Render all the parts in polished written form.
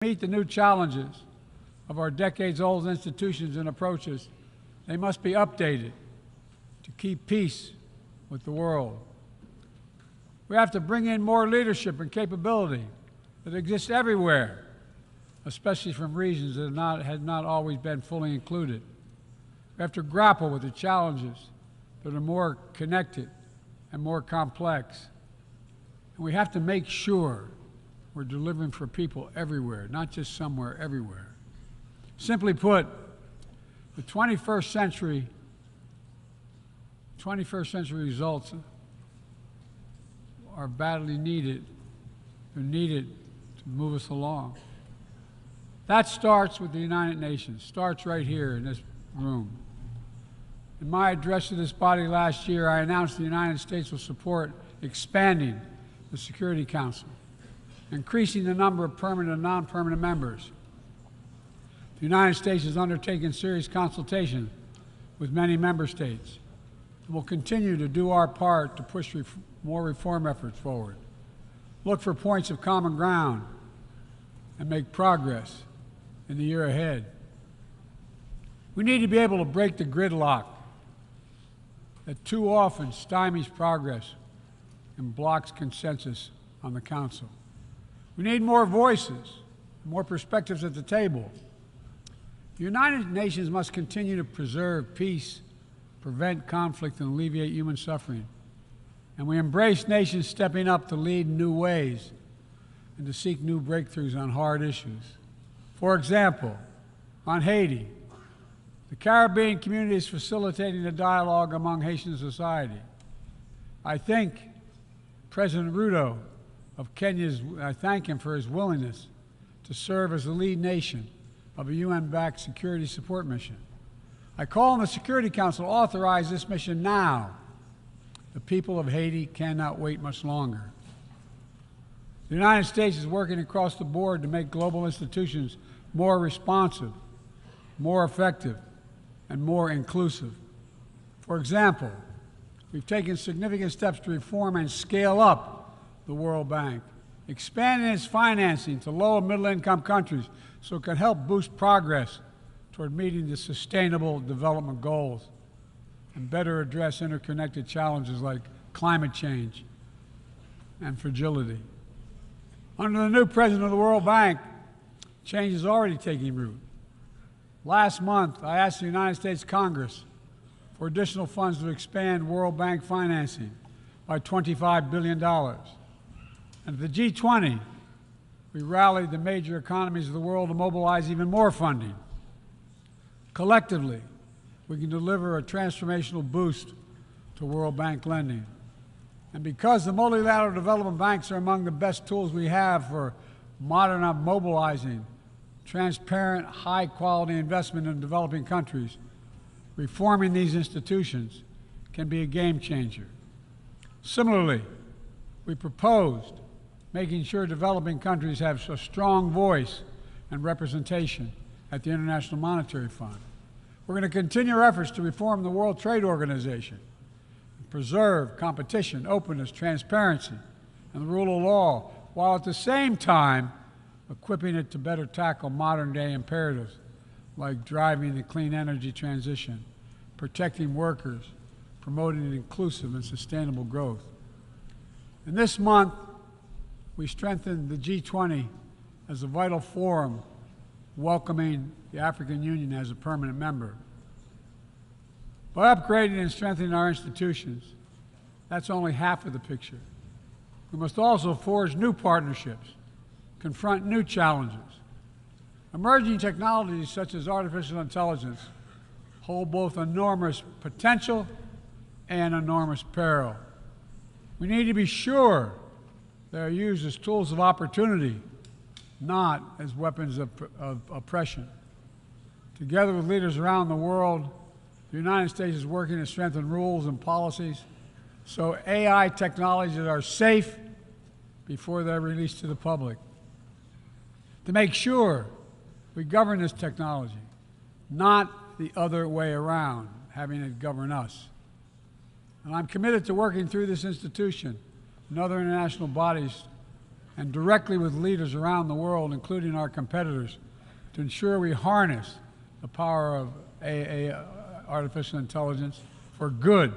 Meet the new challenges of our decades-old institutions and approaches, they must be updated to keep peace with the world. We have to bring in more leadership and capability that exists everywhere, especially from regions that have not always been fully included. We have to grapple with the challenges that are more connected and more complex. And we have to make sure we're delivering for people everywhere, not just somewhere, everywhere. Simply put, the 21st century results are badly needed. They're needed to move us along. That starts with the United Nations, starts right here in this room. In my address to this body last year, I announced the United States will support expanding the Security Council, increasing the number of permanent and non-permanent members. The United States has undertaken serious consultation with many member states and will continue to do our part to push more reform efforts forward, look for points of common ground, and make progress in the year ahead. We need to be able to break the gridlock that too often stymies progress and blocks consensus on the Council. We need more voices, more perspectives at the table. The United Nations must continue to preserve peace, prevent conflict, and alleviate human suffering. And we embrace nations stepping up to lead in new ways and to seek new breakthroughs on hard issues. For example, on Haiti, the Caribbean community is facilitating a dialogue among Haitian society. I thank President Ruto of Kenya's, I thank him for his willingness to serve as the lead nation of a UN-backed security support mission. I call on the Security Council to authorize this mission now. The people of Haiti cannot wait much longer. The United States is working across the board to make global institutions more responsive, more effective, and more inclusive. For example, we've taken significant steps to reform and scale up the World Bank, expanding its financing to low and middle-income countries so it can help boost progress toward meeting the Sustainable Development Goals and better address interconnected challenges like climate change and fragility. Under the new president of the World Bank, change is already taking root. Last month, I asked the United States Congress for additional funds to expand World Bank financing by $25 billion. And at the G20, we rallied the major economies of the world to mobilize even more funding. Collectively, we can deliver a transformational boost to World Bank lending. And because the multilateral development banks are among the best tools we have for mobilizing transparent, high-quality investment in developing countries, reforming these institutions can be a game changer. Similarly, we proposed making sure developing countries have a strong voice and representation at the International Monetary Fund. We're going to continue our efforts to reform the World Trade Organization, and preserve competition, openness, transparency, and the rule of law, while at the same time equipping it to better tackle modern-day imperatives like driving the clean energy transition, protecting workers, promoting inclusive and sustainable growth. And this month, we strengthened the G20 as a vital forum, welcoming the African Union as a permanent member. By upgrading and strengthening our institutions, that's only half of the picture. We must also forge new partnerships, confront new challenges. Emerging technologies such as artificial intelligence hold both enormous potential and enormous peril. We need to be sure they are used as tools of opportunity, not as weapons of oppression. Together with leaders around the world, the United States is working to strengthen rules and policies so AI technologies are safe before they're released to the public. To make sure we govern this technology, not the other way around, having it govern us. And I'm committed to working through this institution and other international bodies and directly with leaders around the world, including our competitors, to ensure we harness the power of artificial intelligence for good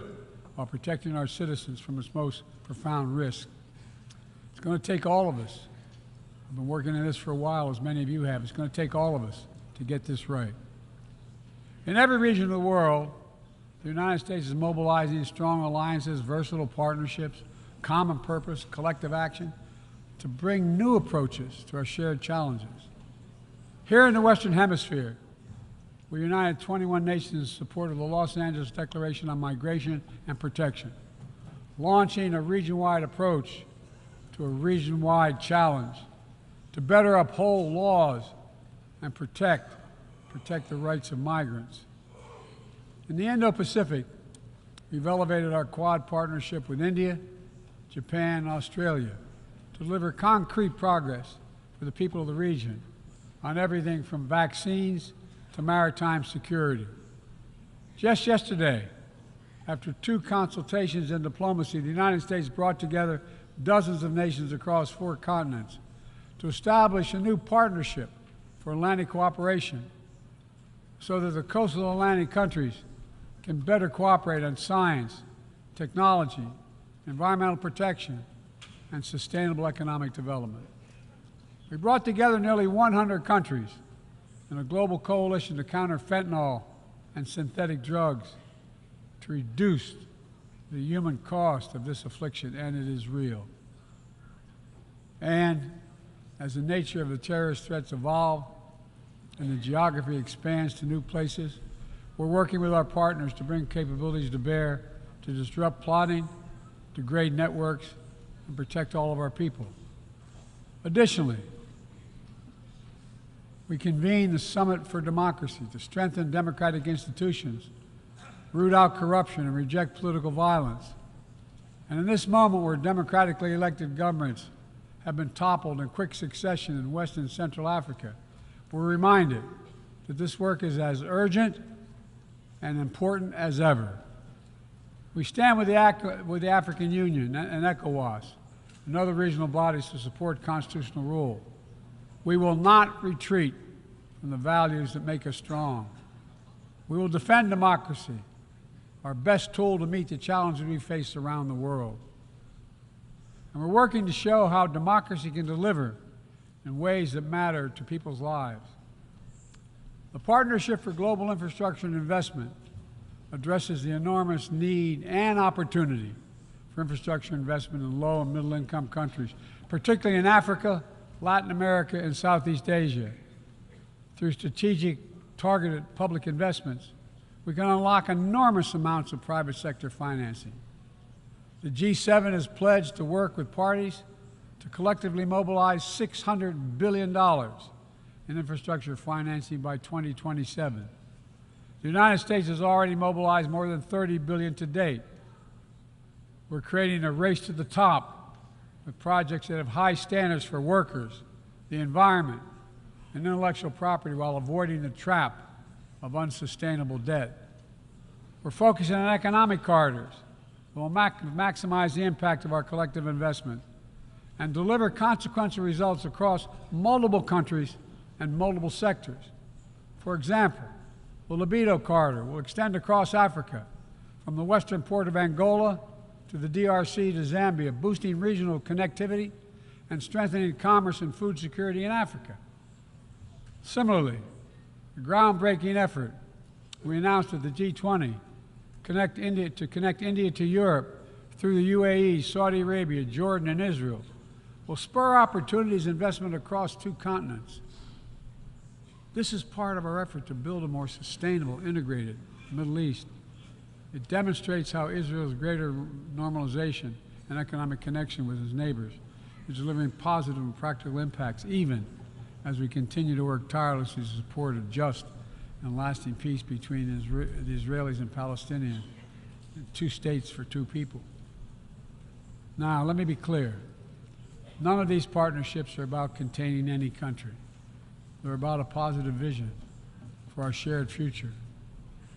while protecting our citizens from its most profound risk. It's going to take all of us. I've been working on this for a while, as many of you have. It's going to take all of us to get this right. In every region of the world, the United States is mobilizing strong alliances, versatile partnerships, common purpose, collective action to bring new approaches to our shared challenges. Here in the Western Hemisphere, we united 21 nations in support of the Los Angeles Declaration on Migration and Protection, launching a region-wide approach to a region-wide challenge to better uphold laws and protect the rights of migrants. In the Indo-Pacific, we've elevated our Quad partnership with India, Japan, and Australia to deliver concrete progress for the people of the region on everything from vaccines to maritime security. Just yesterday, after 2 consultations in diplomacy, the United States brought together dozens of nations across 4 continents to establish a new partnership for Atlantic cooperation so that the coastal Atlantic countries can better cooperate on science, technology, environmental protection, and sustainable economic development. We brought together nearly 100 countries in a global coalition to counter fentanyl and synthetic drugs to reduce the human cost of this affliction, and it is real. And as the nature of the terrorist threats evolve and the geography expands to new places, we're working with our partners to bring capabilities to bear to disrupt plotting, degrade networks, and protect all of our people. Additionally, we convened the Summit for Democracy to strengthen democratic institutions, root out corruption, and reject political violence. And in this moment where democratically elected governments have been toppled in quick succession in West and Central Africa, we're reminded that this work is as urgent and important as ever. We stand with the African Union and ECOWAS and other regional bodies to support constitutional rule. We will not retreat from the values that make us strong. We will defend democracy, our best tool to meet the challenges we face around the world. And we're working to show how democracy can deliver in ways that matter to people's lives. The Partnership for Global Infrastructure and Investment addresses the enormous need and opportunity for infrastructure investment in low and middle income countries, particularly in Africa, Latin America, and Southeast Asia. Through strategic, targeted public investments, we can unlock enormous amounts of private sector financing. The G7 has pledged to work with parties to collectively mobilize $600 billion in infrastructure financing by 2027. The United States has already mobilized more than $30 billion to date. We're creating a race to the top with projects that have high standards for workers, the environment, and intellectual property while avoiding the trap of unsustainable debt. We're focusing on economic corridors that will maximize the impact of our collective investment and deliver consequential results across multiple countries and multiple sectors. For example, the Libido Corridor will extend across Africa from the western port of Angola to the DRC to Zambia, boosting regional connectivity and strengthening commerce and food security in Africa. Similarly, the groundbreaking effort we announced at the G20 to connect India to Europe through the UAE, Saudi Arabia, Jordan, and Israel will spur opportunities and investment across 2 continents. This is part of our effort to build a more sustainable, integrated Middle East. It demonstrates how Israel's greater normalization and economic connection with its neighbors is delivering positive and practical impacts, even as we continue to work tirelessly to support a just and lasting peace between the Israelis and Palestinians, 2 states for 2 people. Now, let me be clear. None of these partnerships are about containing any country. They're about a positive vision for our shared future.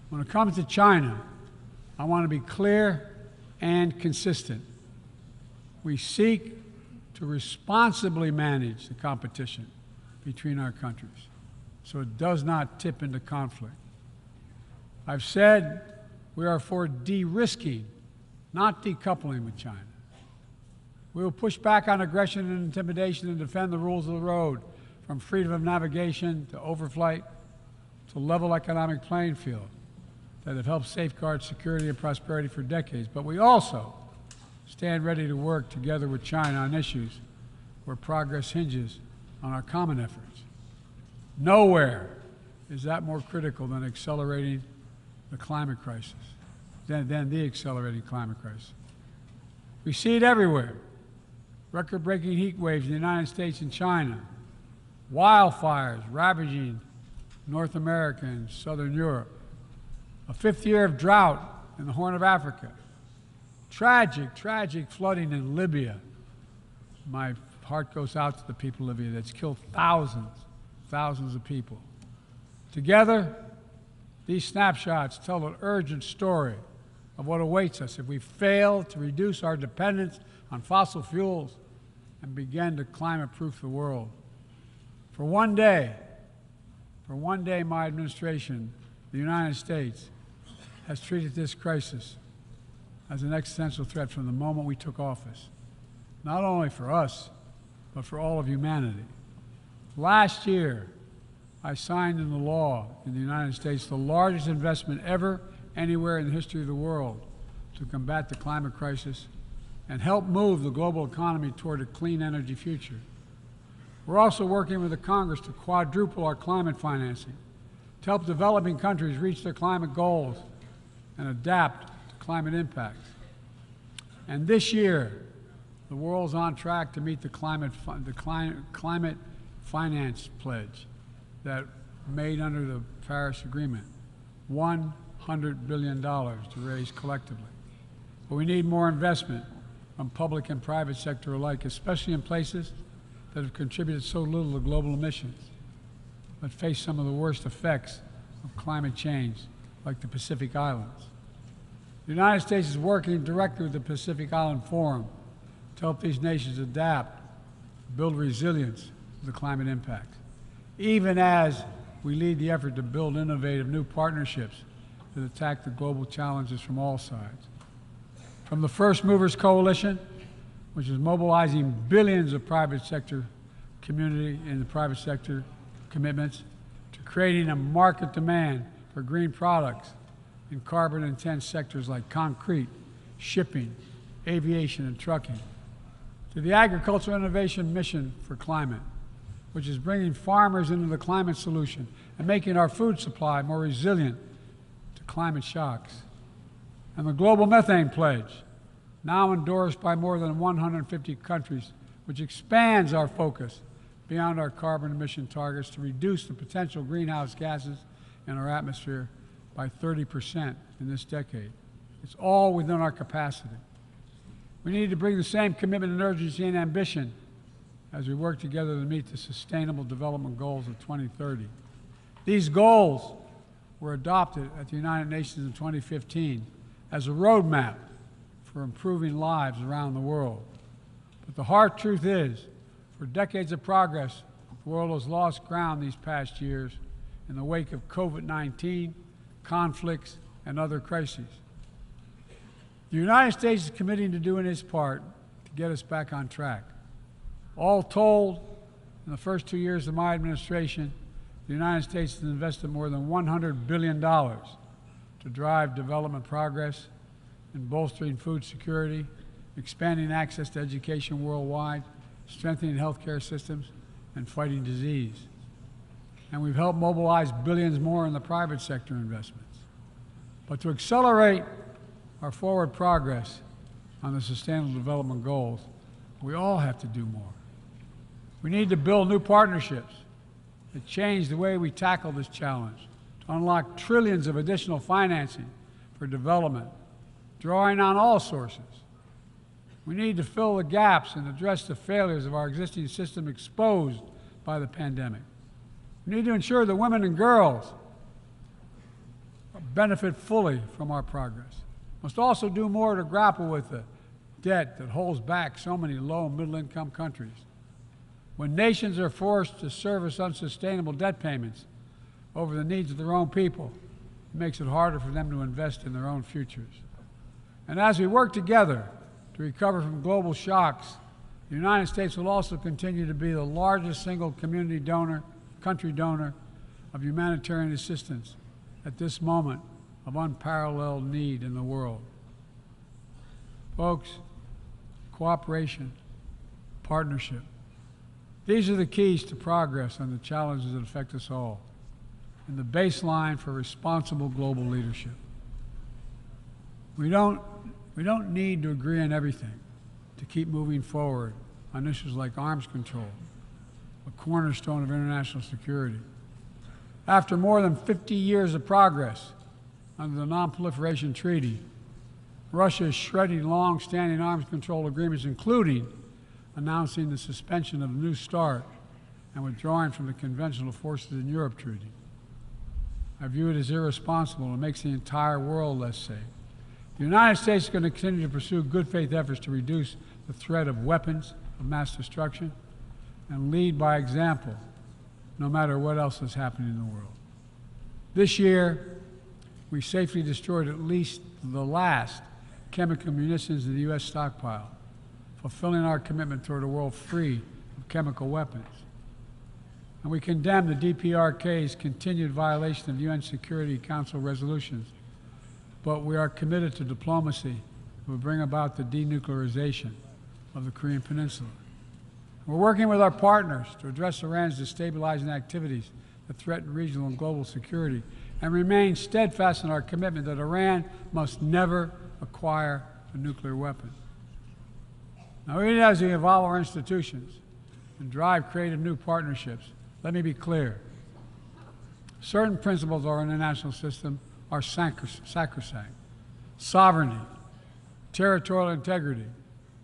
When it comes to China, I want to be clear and consistent. We seek to responsibly manage the competition between our countries so it does not tip into conflict. I've said we are for de-risking, not decoupling with China. We will push back on aggression and intimidation and defend the rules of the road, from freedom of navigation to overflight to level economic playing field that have helped safeguard security and prosperity for decades. But we also stand ready to work together with China on issues where progress hinges on our common efforts. Nowhere is that more critical than accelerating the climate crisis, than the accelerating climate crisis. We see it everywhere. Record-breaking heat waves in the United States and China, wildfires ravaging North America and Southern Europe, a fifth year of drought in the Horn of Africa, tragic flooding in Libya. My heart goes out to the people of Libya. That's killed thousands of people. Together, these snapshots tell an urgent story of what awaits us if we fail to reduce our dependence on fossil fuels and begin to climate-proof the world. For one day, my administration, the United States, has treated this crisis as an existential threat from the moment we took office, not only for us, but for all of humanity. Last year, I signed into law in the United States the largest investment ever anywhere in the history of the world to combat the climate crisis and help move the global economy toward a clean energy future. We're also working with the Congress to quadruple our climate financing to help developing countries reach their climate goals and adapt to climate impacts. And this year, the world's on track to meet the climate finance pledge that made under the Paris Agreement, $100 billion to raise collectively. But we need more investment from public and private sector alike, especially in places that have contributed so little to global emissions, but face some of the worst effects of climate change, like the Pacific Islands. The United States is working directly with the Pacific Island Forum to help these nations adapt, build resilience to the climate impacts, even as we lead the effort to build innovative new partnerships that attack the global challenges from all sides. From the First Movers Coalition, which is mobilizing billions of private sector community and the private sector commitments, to creating a market demand for green products in carbon-intense sectors like concrete, shipping, aviation, and trucking, to the Agricultural Innovation Mission for Climate, which is bringing farmers into the climate solution and making our food supply more resilient to climate shocks, and the Global Methane Pledge, now endorsed by more than 150 countries, which expands our focus beyond our carbon emission targets to reduce the potential greenhouse gases in our atmosphere by 30% in this decade. It's all within our capacity. We need to bring the same commitment and urgency and ambition as we work together to meet the Sustainable Development Goals of 2030. These goals were adopted at the United Nations in 2015 as a roadmap for improving lives around the world. But the hard truth is, for decades of progress, the world has lost ground these past years in the wake of COVID-19, conflicts, and other crises. The United States is committing to doing its part to get us back on track. All told, in the first 2 years of my administration, the United States has invested more than $100 billion to drive development progress in bolstering food security, expanding access to education worldwide, strengthening healthcare systems, and fighting disease. And we've helped mobilize billions more in the private sector investments. But to accelerate our forward progress on the Sustainable Development Goals, we all have to do more. We need to build new partnerships that change the way we tackle this challenge, to unlock trillions of additional financing for development, drawing on all sources. We need to fill the gaps and address the failures of our existing system exposed by the pandemic. We need to ensure that women and girls benefit fully from our progress. We must also do more to grapple with the debt that holds back so many low and middle-income countries. When nations are forced to service unsustainable debt payments over the needs of their own people, it makes it harder for them to invest in their own futures. And as we work together to recover from global shocks, the United States will also continue to be the largest single country donor of humanitarian assistance at this moment of unparalleled need in the world. Folks, cooperation, partnership, these are the keys to progress on the challenges that affect us all, and the baseline for responsible global leadership. We don't need to agree on everything to keep moving forward on issues like arms control, a cornerstone of international security. After more than 50 years of progress under the Non-Proliferation Treaty, Russia is shredding long-standing arms control agreements, including announcing the suspension of the New START and withdrawing from the Conventional Forces in Europe Treaty. I view it as irresponsible and makes the entire world less safe. The United States is going to continue to pursue good faith efforts to reduce the threat of weapons of mass destruction and lead by example, no matter what else is happening in the world. This year, we safely destroyed at least the last chemical munitions in the U.S. stockpile, fulfilling our commitment toward a world free of chemical weapons. And we condemn the DPRK's continued violation of UN Security Council resolutions, but we are committed to diplomacy that will bring about the denuclearization of the Korean Peninsula. We're working with our partners to address Iran's destabilizing activities that threaten regional and global security, and remain steadfast in our commitment that Iran must never acquire a nuclear weapon. Now, even as we evolve our institutions and drive creative new partnerships, let me be clear. Certain principles of our international system are sacrosanct. Sovereignty, territorial integrity,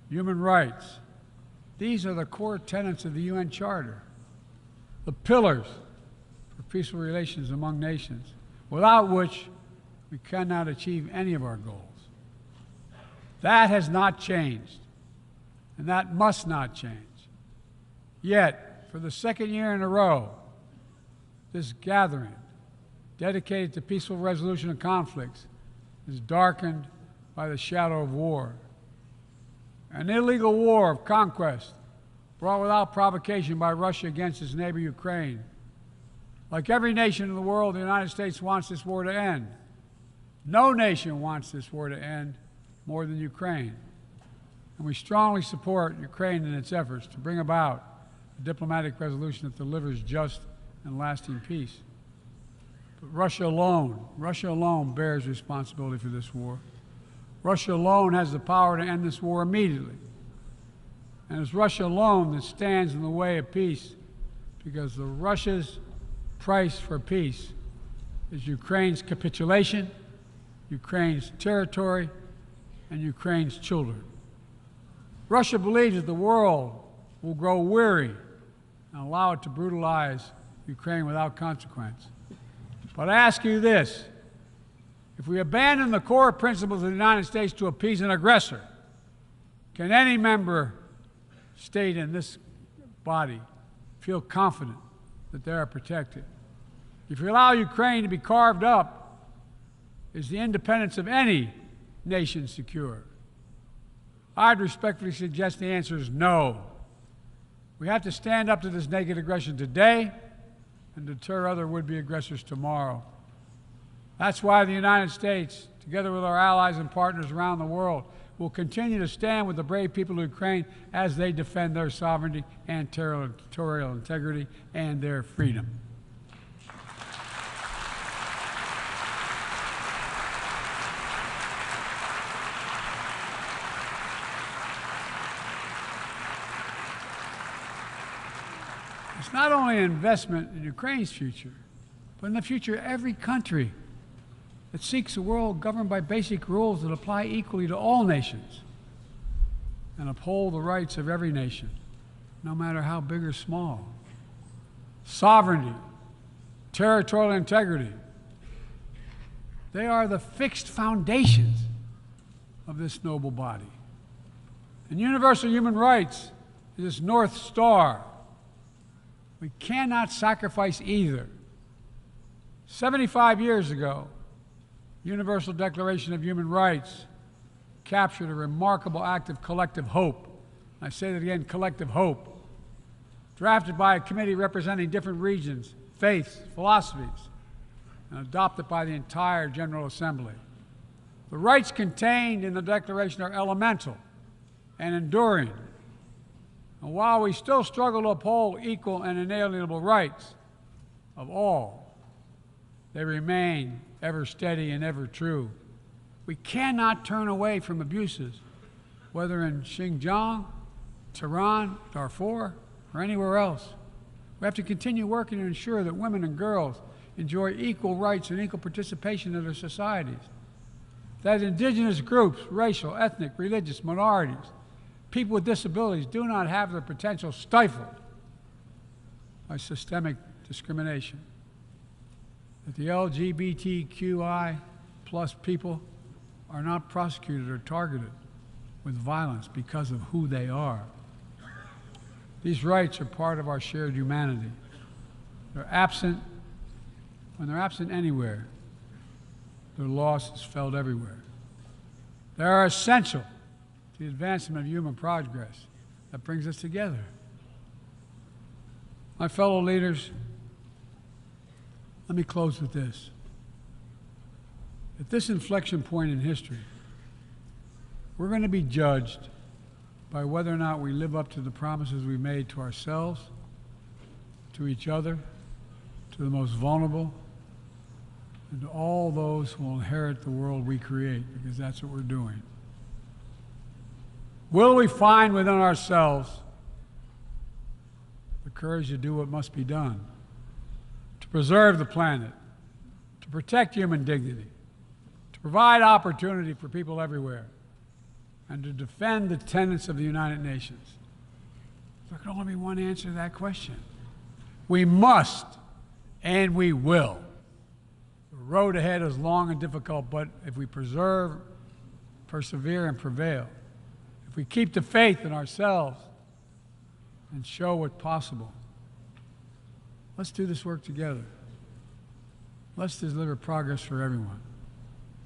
human rights. These are the core tenets of the UN Charter, the pillars for peaceful relations among nations, without which we cannot achieve any of our goals. That has not changed, and that must not change. Yet, for the second year in a row, this gathering, dedicated to peaceful resolution of conflicts, is darkened by the shadow of war. An illegal war of conquest brought without provocation by Russia against its neighbor Ukraine. Like every nation in the world, the United States wants this war to end. No nation wants this war to end more than Ukraine. And we strongly support Ukraine in its efforts to bring about a diplomatic resolution that delivers just and lasting peace. But Russia alone bears responsibility for this war. Russia alone has the power to end this war immediately. And it's Russia alone that stands in the way of peace, because Russia's price for peace is Ukraine's capitulation, Ukraine's territory, and Ukraine's children. Russia believes that the world will grow weary and allow it to brutalize Ukraine without consequence. But I ask you this: if we abandon the core principles of the United States to appease an aggressor, can any member state in this body feel confident that they are protected? If we allow Ukraine to be carved up, is the independence of any nation secure? I'd respectfully suggest the answer is no. We have to stand up to this naked aggression today and deter other would-be aggressors tomorrow. That's why the United States, together with our allies and partners around the world, will continue to stand with the brave people of Ukraine as they defend their sovereignty and territorial integrity and their freedom. It's not only an investment in Ukraine's future, but in the future of every country that seeks a world governed by basic rules that apply equally to all nations and uphold the rights of every nation, no matter how big or small. Sovereignty, territorial integrity, they are the fixed foundations of this noble body. And universal human rights is this North Star. We cannot sacrifice either. 75 years ago, Universal Declaration of Human Rights captured a remarkable act of collective hope. I say that again, collective hope. Drafted by a committee representing different regions, faiths, philosophies, and adopted by the entire General Assembly. The rights contained in the Declaration are elemental and enduring. And while we still struggle to uphold equal and inalienable rights of all, they remain ever steady and ever true. We cannot turn away from abuses, whether in Xinjiang, Tehran, Darfur, or anywhere else. We have to continue working to ensure that women and girls enjoy equal rights and equal participation in their societies. That indigenous groups, racial, ethnic, religious minorities, people with disabilities do not have their potential stifled by systemic discrimination. That the LGBTQI plus people are not prosecuted or targeted with violence because of who they are. These rights are part of our shared humanity. They're absent. When they're absent anywhere, their loss is felt everywhere. They are essential to the advancement of human progress that brings us together. My fellow leaders, let me close with this. At this inflection point in history, we're going to be judged by whether or not we live up to the promises we made to ourselves, to each other, to the most vulnerable, and to all those who will inherit the world we create, because that's what we're doing. Will we find within ourselves the courage to do what must be done, to preserve the planet, to protect human dignity, to provide opportunity for people everywhere, and to defend the tenets of the United Nations? There can only be one answer to that question. We must, and we will. The road ahead is long and difficult, but if we persevere and prevail, if we keep the faith in ourselves and show what's possible, let's do this work together. Let's deliver progress for everyone.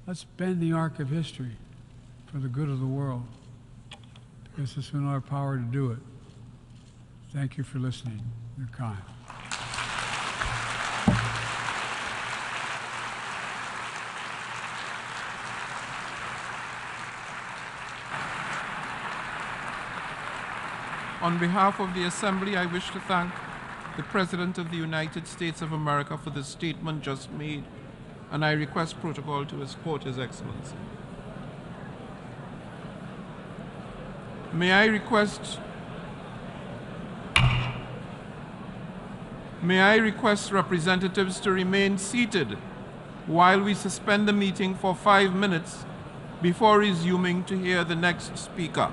Let's bend the arc of history for the good of the world, because it's in our power to do it. Thank you for listening. You're kind. On behalf of the Assembly, I wish to thank the President of the United States of America for the statement just made, and I request protocol to escort His Excellency. May I request representatives to remain seated while we suspend the meeting for 5 minutes before resuming to hear the next speaker.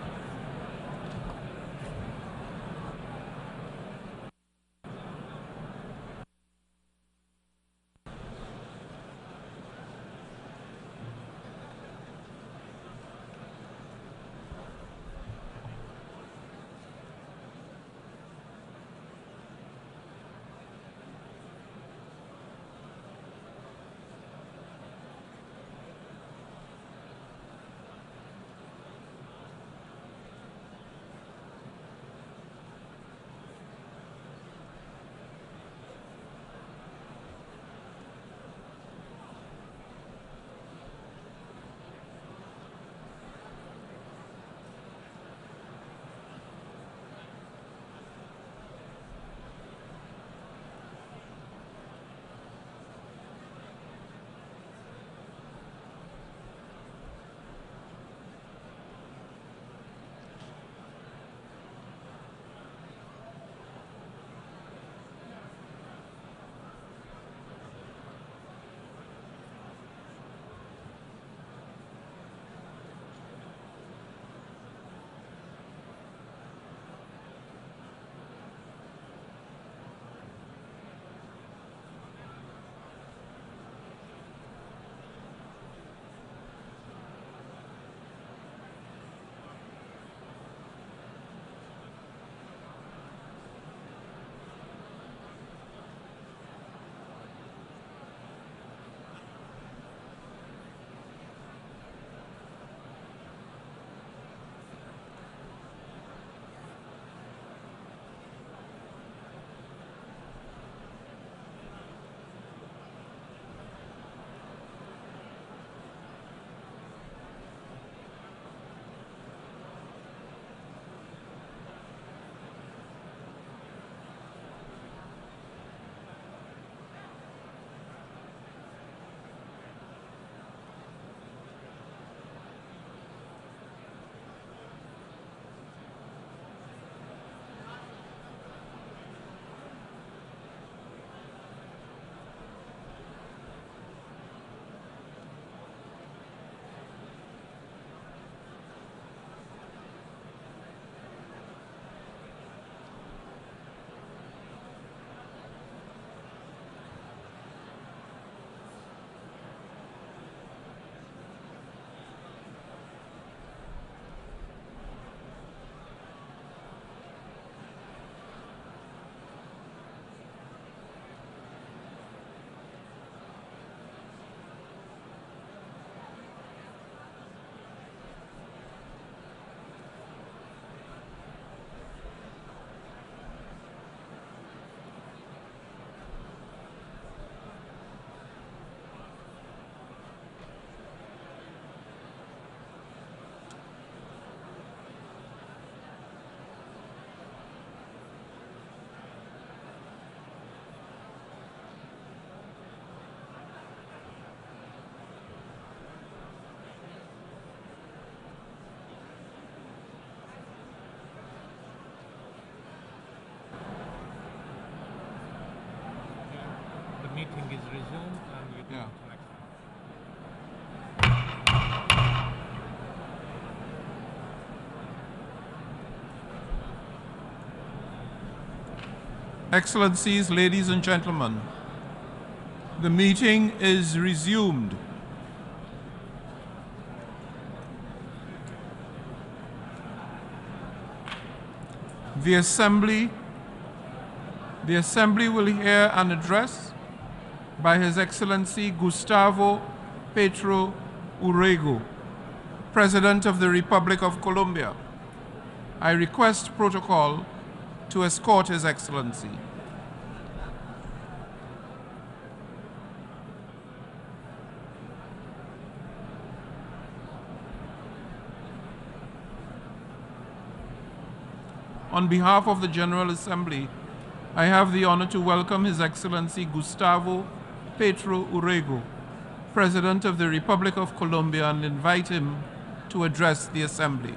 meeting is resumed and you can Yeah. connect. Excellencies, ladies and gentlemen, the meeting is resumed. The Assembly will hear an address by His Excellency Gustavo Petro Urrego, President of the Republic of Colombia. I request protocol to escort His Excellency. On behalf of the General Assembly, I have the honor to welcome His Excellency Gustavo Petro Urrego, President of the Republic of Colombia, and invite him to address the Assembly.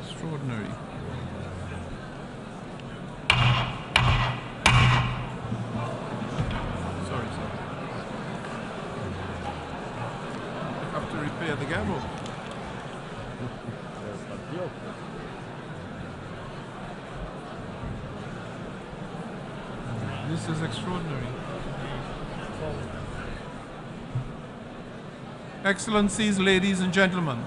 Extraordinary. Sorry, sir. I have to repair the gavel. This is extraordinary. Excellencies, ladies and gentlemen,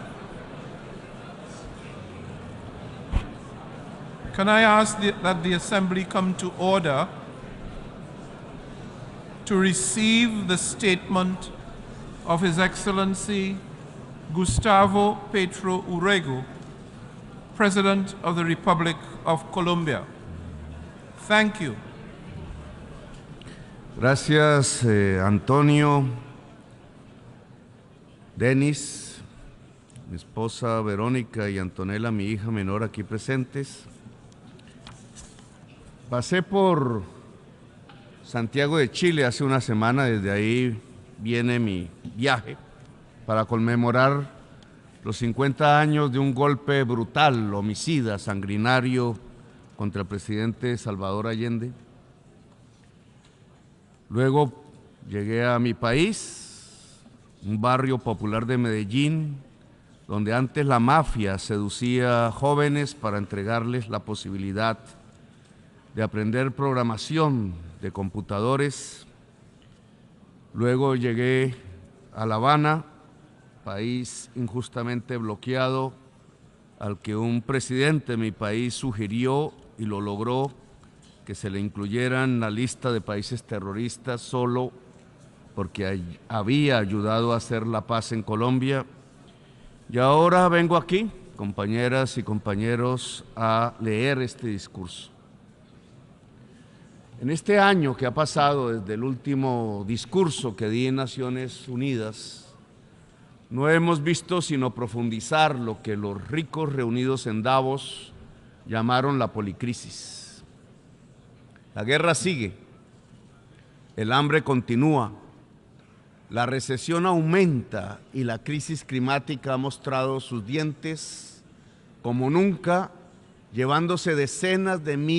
can I ask that the Assembly come to order to receive the statement of His Excellency Gustavo Petro Urrego, President of the Republic of Colombia. Thank you. Gracias, Antonio, Denis, mi esposa Verónica y Antonella, mi hija menor, aquí presentes. Pasé por Santiago de Chile hace una semana, desde ahí viene mi viaje para conmemorar los 50 años de un golpe brutal, homicida, sanguinario contra el presidente Salvador Allende. Luego llegué a mi país, un barrio popular de Medellín, donde antes la mafia seducía a jóvenes para entregarles la posibilidad de aprender programación de computadores. Luego llegué a La Habana, país injustamente bloqueado, al que un presidente de mi país sugirió y lo logró, que se le incluyera en la lista de países terroristas solo porque había ayudado a hacer la paz en Colombia. Y ahora vengo aquí, compañeras y compañeros, a leer este discurso. En este año que ha pasado desde el último discurso que di en Naciones Unidas, no hemos visto sino profundizar lo que los ricos reunidos en Davos llamaron la policrisis. La guerra sigue, el hambre continúa, la recesión aumenta y la crisis climática ha mostrado sus dientes como nunca, llevándose decenas de miles